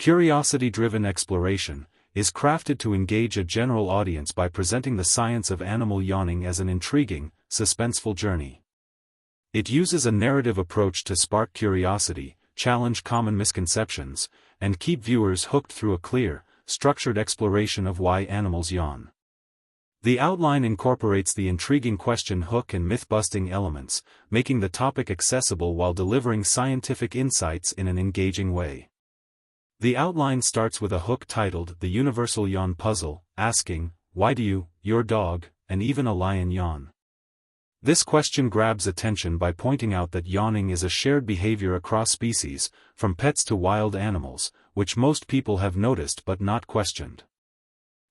curiosity-driven exploration, is crafted to engage a general audience by presenting the science of animal yawning as an intriguing, suspenseful journey. It uses a narrative approach to spark curiosity, challenge common misconceptions, and keep viewers hooked through a clear, structured exploration of why animals yawn. The outline incorporates the intriguing question hook and myth-busting elements, making the topic accessible while delivering scientific insights in an engaging way. The outline starts with a hook titled The Universal Yawn Puzzle, asking, "Why do you, your dog, and even a lion yawn?" This question grabs attention by pointing out that yawning is a shared behavior across species, from pets to wild animals, which most people have noticed but not questioned.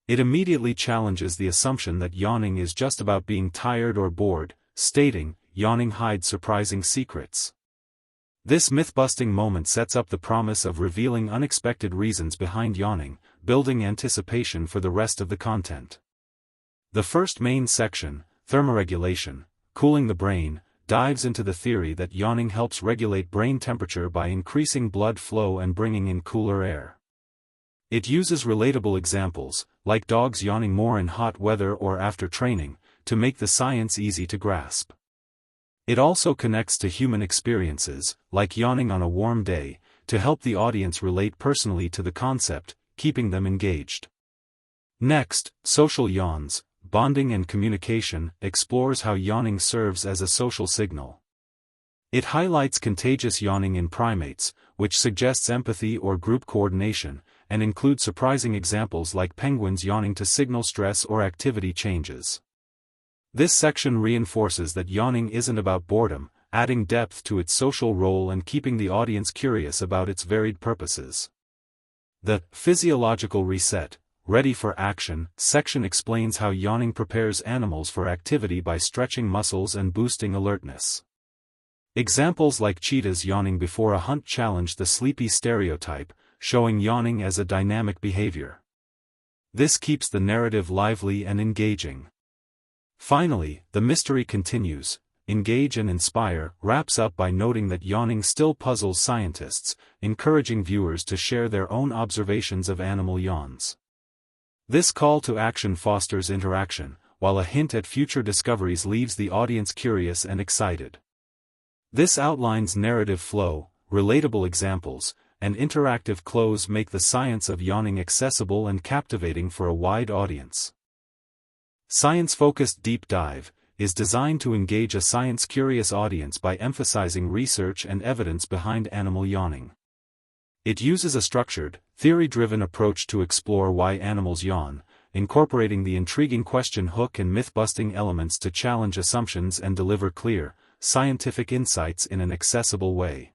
It immediately challenges the assumption that yawning is just about being tired or bored, stating, "Yawning hides surprising secrets." This myth-busting moment sets up the promise of revealing unexpected reasons behind yawning, building anticipation for the rest of the content. The first main section, Thermoregulation, Cooling the Brain, dives into the theory that yawning helps regulate brain temperature by increasing blood flow and bringing in cooler air. It uses relatable examples, like dogs yawning more in hot weather or after training, to make the science easy to grasp. It also connects to human experiences, like yawning on a warm day, to help the audience relate personally to the concept, keeping them engaged. Next, Social Yawns, Bonding and Communication, explores how yawning serves as a social signal. It highlights contagious yawning in primates, which suggests empathy or group coordination, and includes surprising examples like penguins yawning to signal stress or activity changes. This section reinforces that yawning isn't about boredom, adding depth to its social role and keeping the audience curious about its varied purposes. The Physiological Reset, Ready for Action section explains how yawning prepares animals for activity by stretching muscles and boosting alertness. Examples like cheetahs yawning before a hunt challenge the sleepy stereotype, showing yawning as a dynamic behavior. This keeps the narrative lively and engaging. Finally, The Mystery Continues, Engage and Inspire wraps up by noting that yawning still puzzles scientists, encouraging viewers to share their own observations of animal yawns. This call to action fosters interaction, while a hint at future discoveries leaves the audience curious and excited. This outlines narrative flow, relatable examples, and interactive close make the science of yawning accessible and captivating for a wide audience. Science-focused Deep Dive is designed to engage a science-curious audience by emphasizing research and evidence behind animal yawning. It uses a structured, theory-driven approach to explore why animals yawn, incorporating the intriguing question hook and myth-busting elements to challenge assumptions and deliver clear, scientific insights in an accessible way.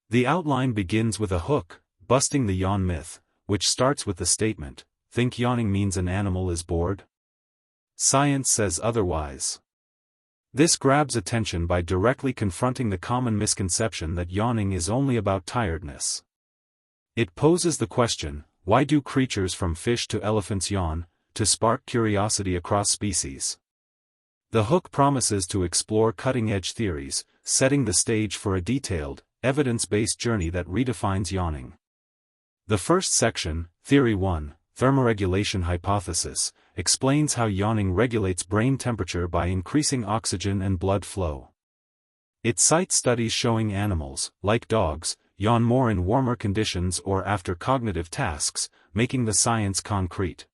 The outline begins with a hook, busting the yawn myth, which starts with the statement, "Think yawning means an animal is bored? Science says otherwise." This grabs attention by directly confronting the common misconception that yawning is only about tiredness. It poses the question, why do creatures from fish to elephants yawn, to spark curiosity across species? The hook promises to explore cutting-edge theories, setting the stage for a detailed, evidence-based journey that redefines yawning. The first section, Theory 1, Thermoregulation Hypothesis, explains how yawning regulates brain temperature by increasing oxygen and blood flow. It cites studies showing animals, like dogs, yawn more in warmer conditions or after cognitive tasks, making the science concrete.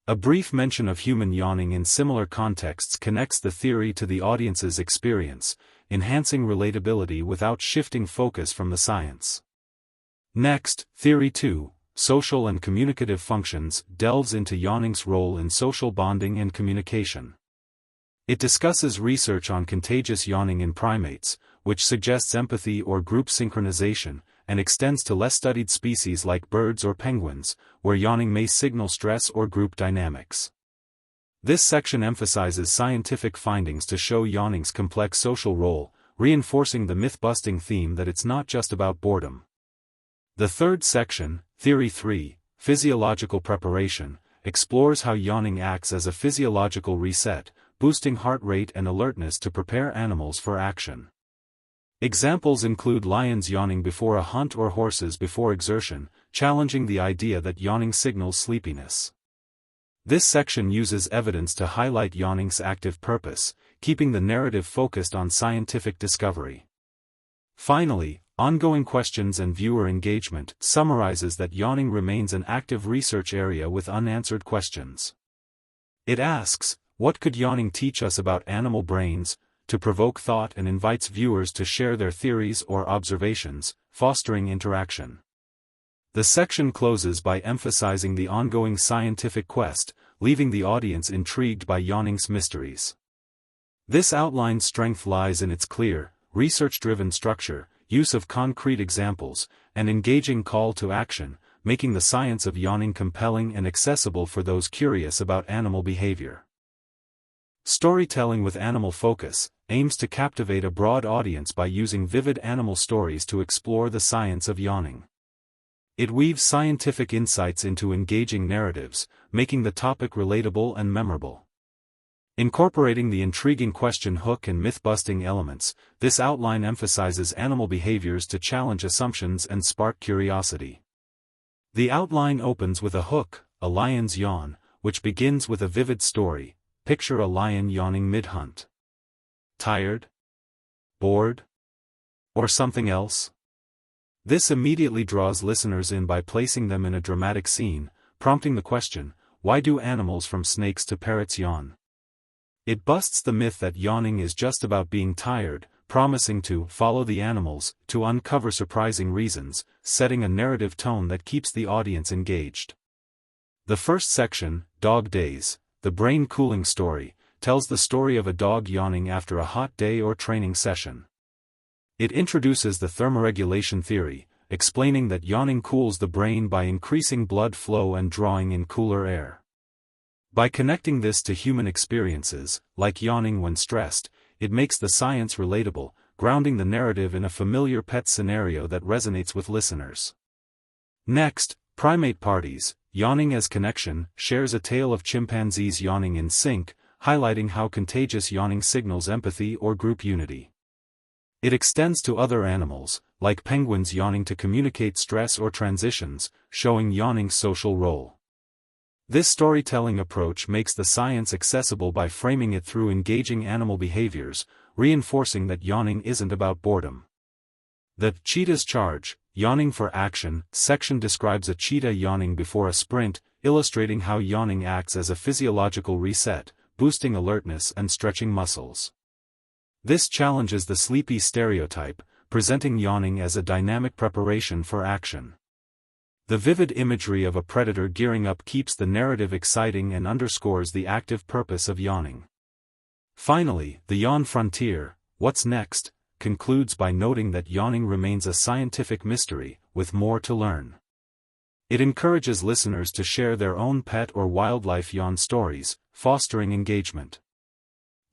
A brief mention of human yawning in similar contexts connects the theory to the audience's experience, enhancing relatability without shifting focus from the science. Next, Theory 2, Social and Communicative Functions, delves into yawning's role in social bonding and communication. It discusses research on contagious yawning in primates, which suggests empathy or group synchronization, and extends to less studied species like birds or penguins, where yawning may signal stress or group dynamics. This section emphasizes scientific findings to show yawning's complex social role, reinforcing the myth-busting theme that it's not just about boredom. The third section, Theory 3, Physiological Preparation, explores how yawning acts as a physiological reset, boosting heart rate and alertness to prepare animals for action. Examples include lions yawning before a hunt or horses before exertion, challenging the idea that yawning signals sleepiness. This section uses evidence to highlight yawning's active purpose, keeping the narrative focused on scientific discovery. Finally, ongoing questions and viewer engagement summarizes that yawning remains an active research area with unanswered questions. It asks, what could yawning teach us about animal brains, to provoke thought, and invites viewers to share their theories or observations, fostering interaction. The section closes by emphasizing the ongoing scientific quest, leaving the audience intrigued by yawning's mysteries. This outline's strength lies in its clear, research-driven structure, use of concrete examples, and engaging call to action, making the science of yawning compelling and accessible for those curious about animal behavior. Storytelling with animal focus aims to captivate a broad audience by using vivid animal stories to explore the science of yawning. It weaves scientific insights into engaging narratives, making the topic relatable and memorable. Incorporating the intriguing question hook and myth-busting elements, this outline emphasizes animal behaviors to challenge assumptions and spark curiosity. The outline opens with a hook, a lion's yawn, which begins with a vivid story. Picture a lion yawning mid-hunt. Tired? Bored? Or something else? This immediately draws listeners in by placing them in a dramatic scene, prompting the question, why do animals from snakes to parrots yawn? It busts the myth that yawning is just about being tired, promising to follow the animals, to uncover surprising reasons, setting a narrative tone that keeps the audience engaged. The first section, Dog Days, the brain-cooling story, tells the story of a dog yawning after a hot day or training session. It introduces the thermoregulation theory, explaining that yawning cools the brain by increasing blood flow and drawing in cooler air. By connecting this to human experiences, like yawning when stressed, it makes the science relatable, grounding the narrative in a familiar pet scenario that resonates with listeners. Next, Primate Parties, Yawning as Connection, shares a tale of chimpanzees yawning in sync, highlighting how contagious yawning signals empathy or group unity. It extends to other animals, like penguins yawning to communicate stress or transitions, showing yawning's social role. This storytelling approach makes the science accessible by framing it through engaging animal behaviors, reinforcing that yawning isn't about boredom. The Cheetah's Charge, Yawning for Action section describes a cheetah yawning before a sprint, illustrating how yawning acts as a physiological reset, boosting alertness and stretching muscles. This challenges the sleepy stereotype, presenting yawning as a dynamic preparation for action. The vivid imagery of a predator gearing up keeps the narrative exciting and underscores the active purpose of yawning. Finally, the Yawn Frontier, What's Next, concludes by noting that yawning remains a scientific mystery, with more to learn. It encourages listeners to share their own pet or wildlife yawn stories, fostering engagement.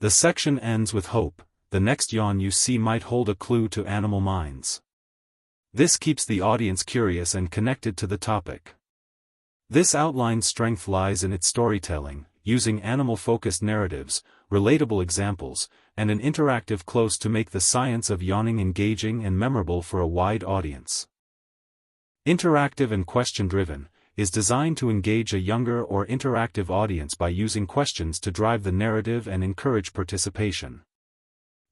The section ends with hope. The next yawn you see might hold a clue to animal minds. This keeps the audience curious and connected to the topic. This outline's strength lies in its storytelling, using animal-focused narratives, relatable examples, and an interactive close to make the science of yawning engaging and memorable for a wide audience. Interactive and question-driven, is designed to engage a younger or interactive audience by using questions to drive the narrative and encourage participation.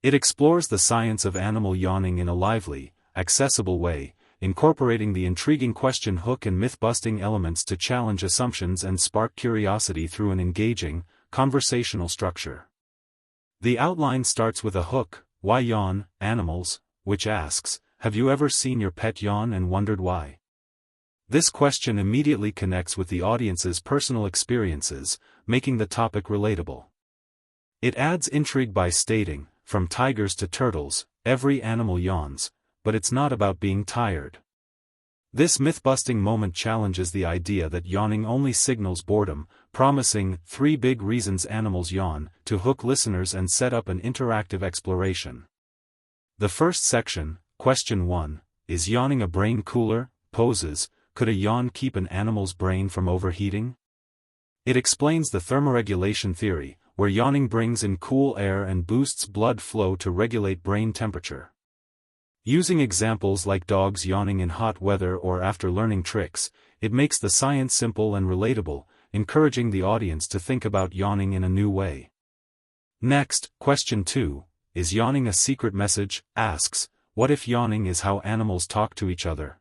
It explores the science of animal yawning in a lively, accessible way, incorporating the intriguing question hook and myth-busting elements to challenge assumptions and spark curiosity through an engaging, conversational structure. The outline starts with a hook, Why Yawn, Animals, which asks, have you ever seen your pet yawn and wondered why? This question immediately connects with the audience's personal experiences, making the topic relatable. It adds intrigue by stating, from tigers to turtles, every animal yawns, but it's not about being tired. This myth-busting moment challenges the idea that yawning only signals boredom, promising 3 big reasons animals yawn, to hook listeners and set up an interactive exploration. The first section, Question 1, is yawning a brain cooler? Poses, could a yawn keep an animal's brain from overheating? It explains the thermoregulation theory, where yawning brings in cool air and boosts blood flow to regulate brain temperature. Using examples like dogs yawning in hot weather or after learning tricks, it makes the science simple and relatable, encouraging the audience to think about yawning in a new way. Next, question 2, is yawning a secret message? Asks, what if yawning is how animals talk to each other?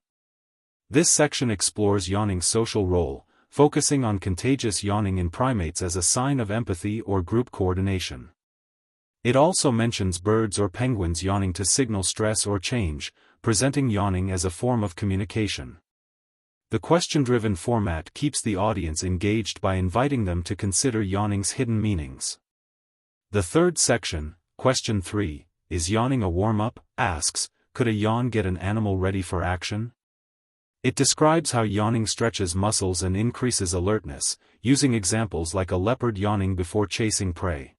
This section explores yawning's social role, focusing on contagious yawning in primates as a sign of empathy or group coordination. It also mentions birds or penguins yawning to signal stress or change, presenting yawning as a form of communication. The question-driven format keeps the audience engaged by inviting them to consider yawning's hidden meanings. The third section, question 3, is yawning a warm-up? Asks, could a yawn get an animal ready for action? It describes how yawning stretches muscles and increases alertness, using examples like a leopard yawning before chasing prey.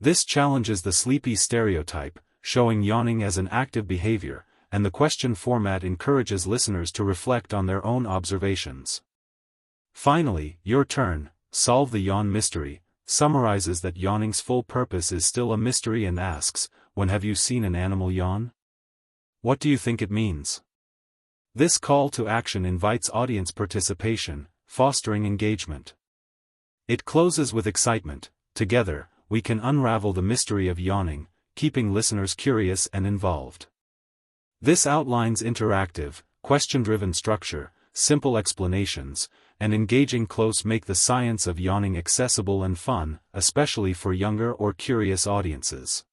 This challenges the sleepy stereotype, showing yawning as an active behavior, and the question format encourages listeners to reflect on their own observations. Finally, Your Turn, Solve the Yawn Mystery, summarizes that yawning's full purpose is still a mystery and asks, when have you seen an animal yawn? What do you think it means? This call to action invites audience participation, fostering engagement. It closes with excitement. Together, we can unravel the mystery of yawning, keeping listeners curious and involved. This outlines interactive, question-driven structure, simple explanations, and engaging close make the science of yawning accessible and fun, especially for younger or curious audiences.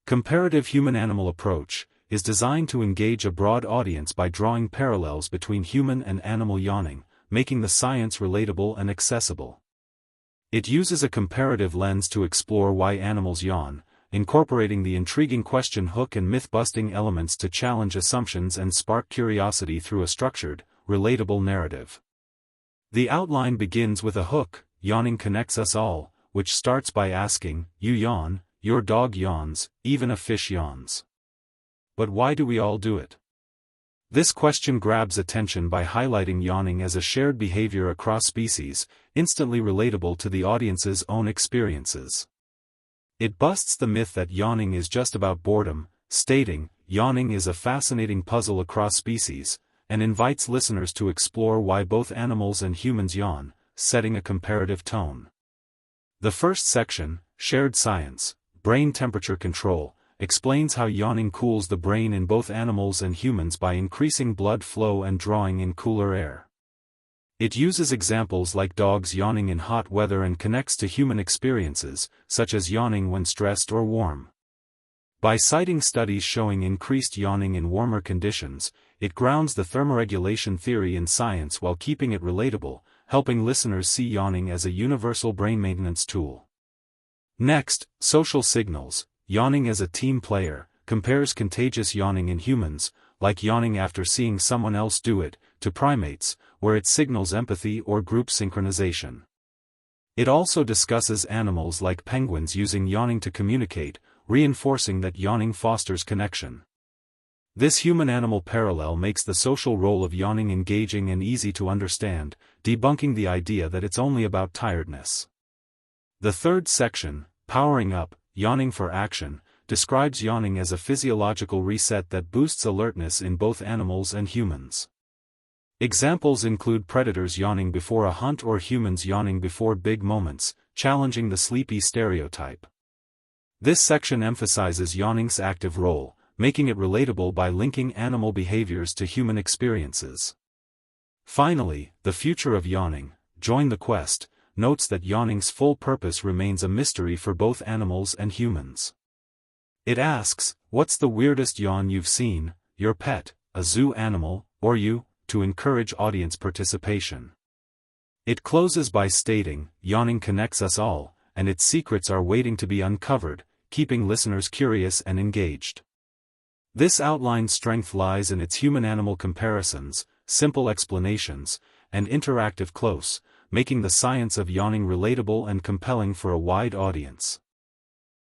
Comparative human-animal approach is designed to engage a broad audience by drawing parallels between human and animal yawning, making the science relatable and accessible. It uses a comparative lens to explore why animals yawn, incorporating the intriguing question hook and myth-busting elements to challenge assumptions and spark curiosity through a structured, relatable narrative. The outline begins with a hook, Yawning Connects Us All, which starts by asking, you yawn, your dog yawns, even a fish yawns. But why do we all do it? This question grabs attention by highlighting yawning as a shared behavior across species, instantly relatable to the audience's own experiences. It busts the myth that yawning is just about boredom, stating, yawning is a fascinating puzzle across species, and invites listeners to explore why both animals and humans yawn, setting a comparative tone. The first section, Shared Science, Brain Temperature Control, explains how yawning cools the brain in both animals and humans by increasing blood flow and drawing in cooler air. It uses examples like dogs yawning in hot weather and connects to human experiences, such as yawning when stressed or warm. By citing studies showing increased yawning in warmer conditions, it grounds the thermoregulation theory in science while keeping it relatable, helping listeners see yawning as a universal brain maintenance tool. Next, Social Signals, Yawning as a Team Player, compares contagious yawning in humans, like yawning after seeing someone else do it, to primates, where it signals empathy or group synchronization. It also discusses animals like penguins using yawning to communicate, reinforcing that yawning fosters connection. This human-animal parallel makes the social role of yawning engaging and easy to understand, debunking the idea that it's only about tiredness. The third section, Powering Up, Yawning for Action, describes yawning as a physiological reset that boosts alertness in both animals and humans. Examples include predators yawning before a hunt or humans yawning before big moments, challenging the sleepy stereotype. This section emphasizes yawning's active role, making it relatable by linking animal behaviors to human experiences. Finally, The Future of Yawning, Join the Quest, notes that yawning's full purpose remains a mystery for both animals and humans. It asks, what's the weirdest yawn you've seen, your pet, a zoo animal, or you, to encourage audience participation. It closes by stating, yawning connects us all, and its secrets are waiting to be uncovered, keeping listeners curious and engaged. This outline's strength lies in its human-animal comparisons, simple explanations, and interactive close, making the science of yawning relatable and compelling for a wide audience.